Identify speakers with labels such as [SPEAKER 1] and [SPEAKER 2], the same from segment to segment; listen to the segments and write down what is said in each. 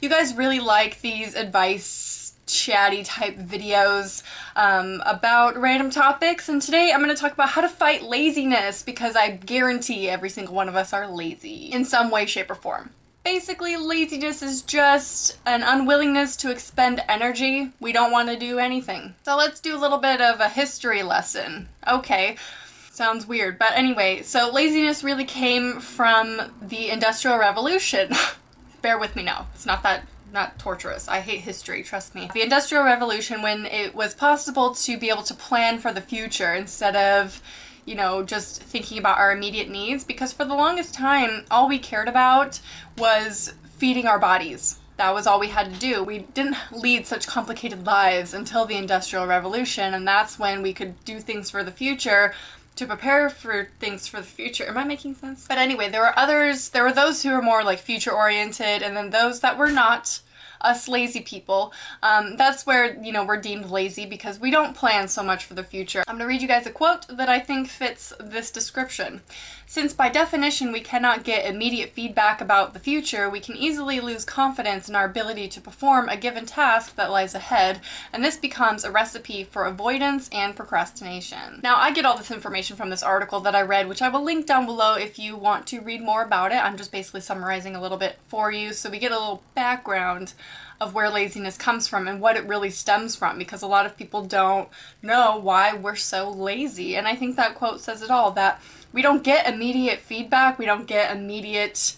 [SPEAKER 1] You guys really like these advice chatty type videos about random topics, and today I'm going to talk about how to fight laziness, because I guarantee every single one of us are lazy in some way, shape, or form. Basically, laziness is just an unwillingness to expend energy. We don't want to do anything. So let's do a little bit of a history lesson. Okay. Sounds weird, but anyway, so laziness really came from the Industrial Revolution. Bear with me now. It's not torturous. I hate history, trust me. The Industrial Revolution, when it was possible to be able to plan for the future instead of, you know, just thinking about our immediate needs, because for the longest time, all we cared about was feeding our bodies. That was all we had to do. We didn't lead such complicated lives until the Industrial Revolution, and that's when we could do things for the future to prepare for things for the future. Am I making sense? But anyway, there were those who were more like future oriented, and then those that were not, us lazy people. That's where, you know, we're deemed lazy because we don't plan so much for the future. I'm gonna read you guys a quote that I think fits this description. Since by definition we cannot get immediate feedback about the future, we can easily lose confidence in our ability to perform a given task that lies ahead, and this becomes a recipe for avoidance and procrastination. Now, I get all this information from this article that I read, which I will link down below if you want to read more about it. I'm just basically summarizing a little bit for you so we get a little background of where laziness comes from and what it really stems from, because a lot of people don't know why we're so lazy. And I think that quote says it all, that we don't get immediate feedback, we don't get immediate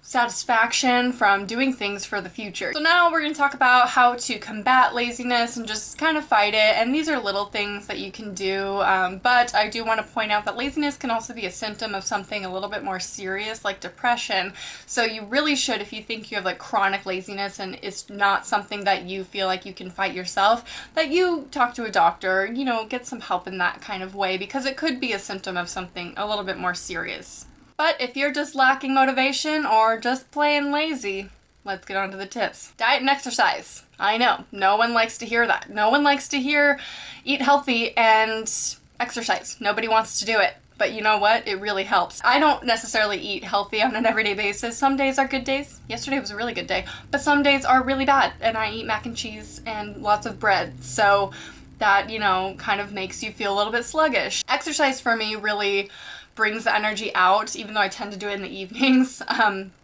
[SPEAKER 1] satisfaction from doing things for the future. So now we're going to talk about how to combat laziness and just kind of fight it, and these are little things that you can do, but I do want to point out that laziness can also be a symptom of something a little bit more serious, like depression. So you really should, if you think you have like chronic laziness and it's not something that you feel like you can fight yourself, that you talk to a doctor, you know, get some help in that kind of way, because it could be a symptom of something a little bit more serious. But if you're just lacking motivation or just plain lazy, let's get on to the tips. Diet and exercise. I know, no one likes to hear that. No one likes to hear eat healthy and exercise. Nobody wants to do it. But you know what? It really helps. I don't necessarily eat healthy on an everyday basis. Some days are good days. Yesterday was a really good day. But some days are really bad, and I eat mac and cheese and lots of bread. So that, you know, kind of makes you feel a little bit sluggish. Exercise for me really brings the energy out, even though I tend to do it in the evenings,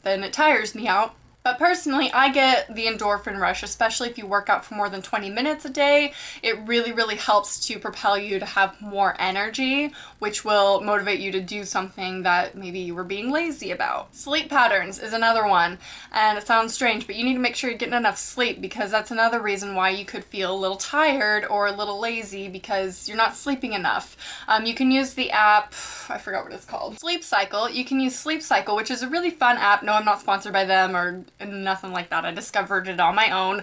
[SPEAKER 1] then it tires me out. But personally, I get the endorphin rush, especially if you work out for more than 20 minutes a day. It really, really helps to propel you to have more energy, which will motivate you to do something that maybe you were being lazy about. Sleep patterns is another one, and it sounds strange, but you need to make sure you're getting enough sleep, because that's another reason why you could feel a little tired or a little lazy, because you're not sleeping enough. You can use the app, I forgot what it's called, Sleep Cycle. You can use Sleep Cycle, which is a really fun app. No, I'm not sponsored by them or nothing like that. I discovered it on my own,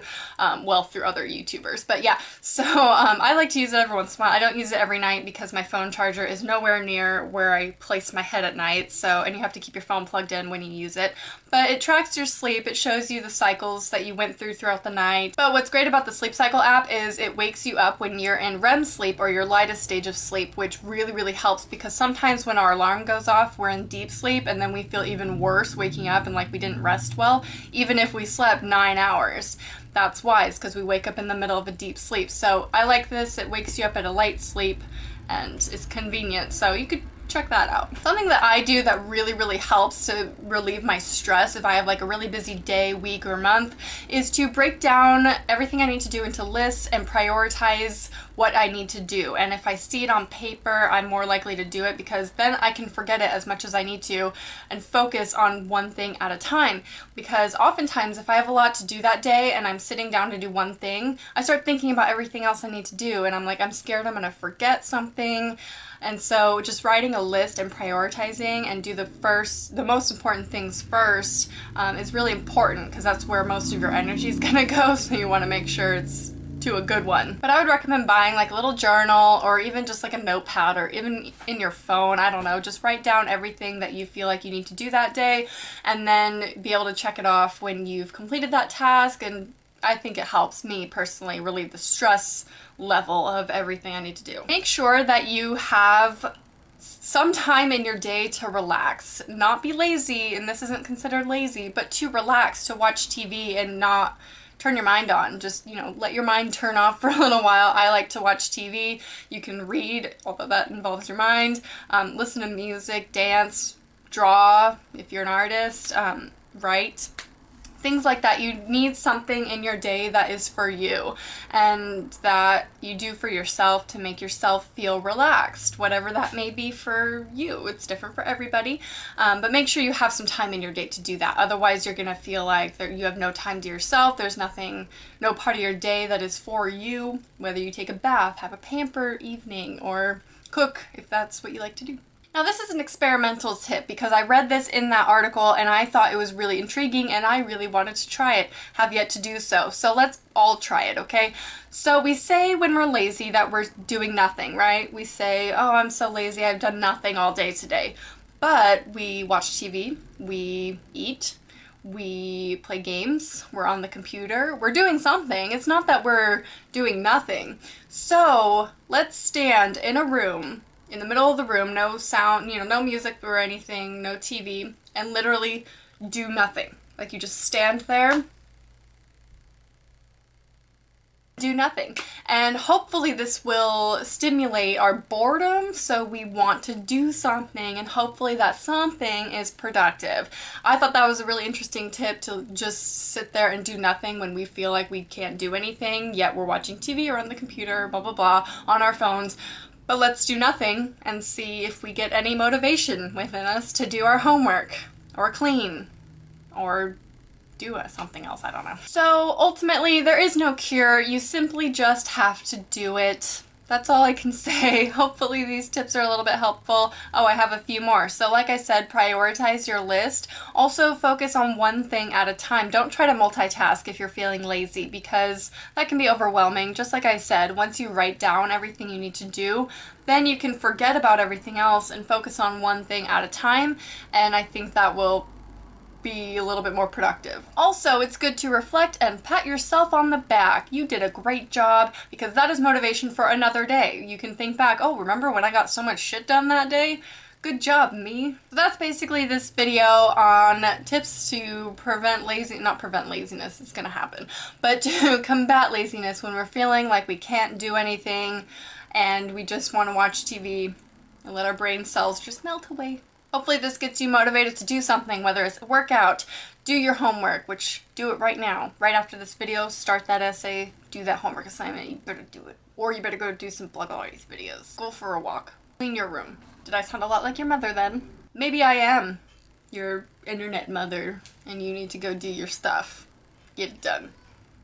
[SPEAKER 1] well, through other YouTubers. But yeah, so I like to use it every once in a while. I don't use it every night because my phone charger is nowhere near where I place my head at night, so, and you have to keep your phone plugged in when you use it. But it tracks your sleep, it shows you the cycles that you went through throughout the night. But what's great about the Sleep Cycle app is it wakes you up when you're in REM sleep, or your lightest stage of sleep, which really, really helps, because sometimes when our alarm goes off, we're in deep sleep, and then we feel even worse waking up and like we didn't rest well, even if we slept 9 hours. That's wise, because we wake up in the middle of a deep sleep. So I like this. It wakes you up at a light sleep and it's convenient, so you could check that out. Something that I do that really, really helps to relieve my stress if I have like a really busy day, week, or month is to break down everything I need to do into lists and prioritize what I need to do. And if I see it on paper, I'm more likely to do it, because then I can forget it as much as I need to and focus on one thing at a time. Because oftentimes if I have a lot to do that day and I'm sitting down to do one thing, I start thinking about everything else I need to do, and I'm like, I'm scared I'm gonna forget something. And so just writing a list and prioritizing and do the most important things first is really important, because that's where most of your energy is gonna go, so you want to make sure it's to a good one. But I would recommend buying like a little journal, or even just like a notepad, or even in your phone, I don't know, just write down everything that you feel like you need to do that day, and then be able to check it off when you've completed that task. And I think it helps me personally relieve the stress level of everything I need to do. Make sure that you have some time in your day to relax. Not be lazy, and this isn't considered lazy, but to relax, to watch TV and not turn your mind on. Just, you know, let your mind turn off for a little while. I like to watch TV. You can read, although that involves your mind. Listen to music, dance, draw, if you're an artist, write. Things like that. You need something in your day that is for you and that you do for yourself to make yourself feel relaxed, whatever that may be for you. It's different for everybody, but make sure you have some time in your day to do that. Otherwise, you're gonna feel like you have no time to yourself. There's nothing, no part of your day that is for you, whether you take a bath, have a pamper evening, or cook if that's what you like to do. Now this is an experimental tip because I read this in that article and I thought it was really intriguing and I really wanted to try it. Have yet to do so. So let's all try it, okay? So we say when we're lazy that we're doing nothing, right? We say, oh, I'm so lazy, I've done nothing all day today. But we watch TV, we eat, we play games, we're on the computer, we're doing something. It's not that we're doing nothing. So let's stand in a room, in the middle of the room, no sound, you know, no music or anything, no TV, and literally do nothing. Like you just stand there, do nothing. And hopefully this will stimulate our boredom, so we want to do something, and hopefully that something is productive. I thought that was a really interesting tip, to just sit there and do nothing when we feel like we can't do anything, yet we're watching TV or on the computer, blah blah blah, on our phones. But let's do nothing and see if we get any motivation within us to do our homework, or clean, or do something else, I don't know. So ultimately, there is no cure. You simply just have to do it. That's all I can say. Hopefully these tips are a little bit helpful. Oh, I have a few more. So like I said, prioritize your list. Also focus on one thing at a time. Don't try to multitask if you're feeling lazy, because that can be overwhelming. Just like I said, once you write down everything you need to do, then you can forget about everything else and focus on one thing at a time. And I think that will be a little bit more productive. Also, it's good to reflect and pat yourself on the back. You did a great job, because that is motivation for another day. You can think back, oh, remember when I got so much shit done that day? Good job, me. So that's basically this video on tips to not prevent laziness, it's gonna happen, but to combat laziness when we're feeling like we can't do anything and we just want to watch TV and let our brain cells just melt away. Hopefully this gets you motivated to do something, whether it's a workout, do your homework, which do it right now. Right after this video, start that essay, do that homework assignment, you better do it. Or you better go do some Blog Always videos. Go for a walk. Clean your room. Did I sound a lot like your mother then? Maybe I am your internet mother and you need to go do your stuff. Get it done.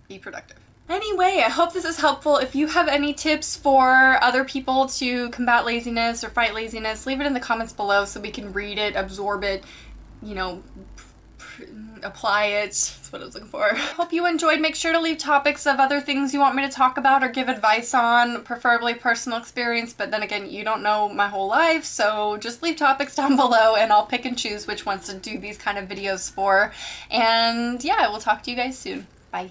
[SPEAKER 1] Be productive. Anyway, I hope this is helpful. If you have any tips for other people to combat laziness or fight laziness, leave it in the comments below so we can read it, absorb it, you know, apply it. That's what I was looking for. Hope you enjoyed. Make sure to leave topics of other things you want me to talk about or give advice on, preferably personal experience, but then again, you don't know my whole life, so just leave topics down below and I'll pick and choose which ones to do these kind of videos for. And yeah, I will talk to you guys soon. Bye.